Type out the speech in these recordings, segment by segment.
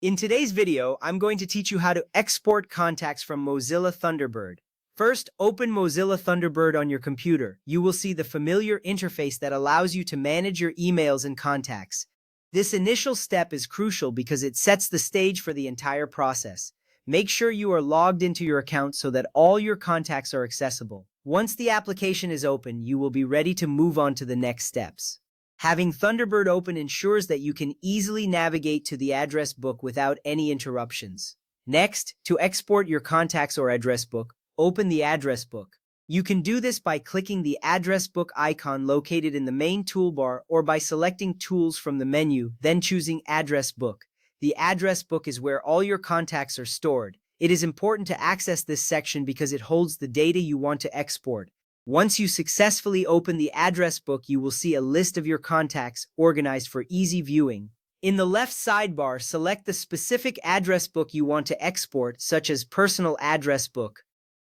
In today's video, I'm going to teach you how to export contacts from Mozilla Thunderbird. First, open Mozilla Thunderbird on your computer. You will see the familiar interface that allows you to manage your emails and contacts. This initial step is crucial because it sets the stage for the entire process. Make sure you are logged into your account so that all your contacts are accessible. Once the application is open, you will be ready to move on to the next steps. Having Thunderbird open ensures that you can easily navigate to the address book without any interruptions. Next, to export your contacts or address book, open the address book. You can do this by clicking the address book icon located in the main toolbar or by selecting Tools from the menu, then choosing Address Book. The address book is where all your contacts are stored. It is important to access this section because it holds the data you want to export. Once you successfully open the address book, you will see a list of your contacts organized for easy viewing. In the left sidebar, select the specific address book you want to export, such as Personal Address Book.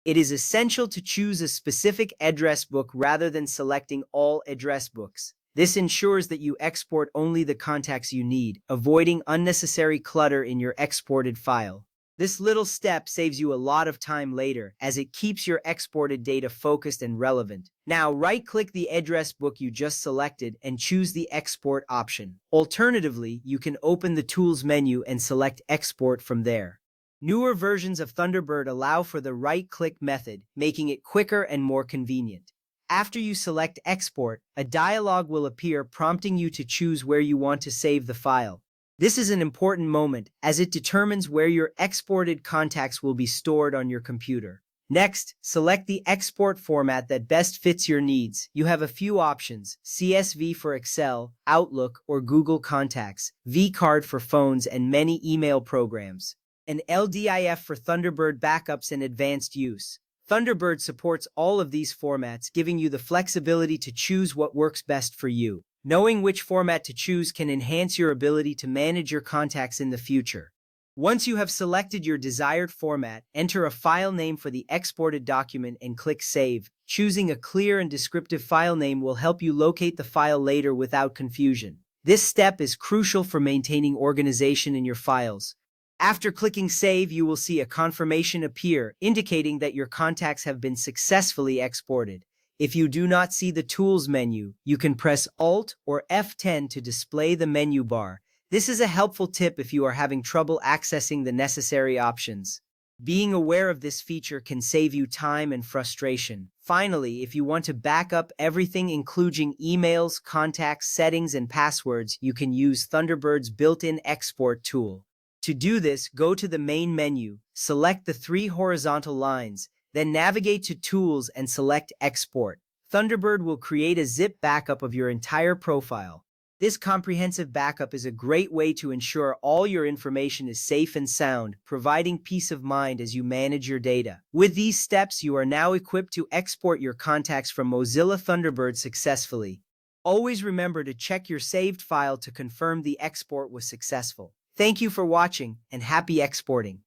It is essential to choose a specific address book rather than selecting all address books. This ensures that you export only the contacts you need, avoiding unnecessary clutter in your exported file. This little step saves you a lot of time later, as it keeps your exported data focused and relevant. Now, right-click the address book you just selected and choose the Export option. Alternatively, you can open the Tools menu and select Export from there. Newer versions of Thunderbird allow for the right-click method, making it quicker and more convenient. After you select Export, a dialog will appear prompting you to choose where you want to save the file. This is an important moment, as it determines where your exported contacts will be stored on your computer. Next, select the export format that best fits your needs. You have a few options: CSV for Excel, Outlook, or Google Contacts, vCard for phones and many email programs, and LDIF for Thunderbird backups and advanced use. Thunderbird supports all of these formats, giving you the flexibility to choose what works best for you. Knowing which format to choose can enhance your ability to manage your contacts in the future. Once you have selected your desired format, enter a file name for the exported document and click Save. Choosing a clear and descriptive file name will help you locate the file later without confusion. This step is crucial for maintaining organization in your files. After clicking Save, you will see a confirmation appear, indicating that your contacts have been successfully exported. If you do not see the Tools menu, you can press Alt or F10 to display the menu bar. This is a helpful tip if you are having trouble accessing the necessary options. Being aware of this feature can save you time and frustration. Finally, if you want to back up everything, including emails, contacts, settings, and passwords, you can use Thunderbird's built-in export tool. To do this, go to the main menu, select the three horizontal lines, then navigate to Tools and select Export. Thunderbird will create a zip backup of your entire profile. This comprehensive backup is a great way to ensure all your information is safe and sound, providing peace of mind as you manage your data. With these steps, you are now equipped to export your contacts from Mozilla Thunderbird successfully. Always remember to check your saved file to confirm the export was successful. Thank you for watching, and happy exporting!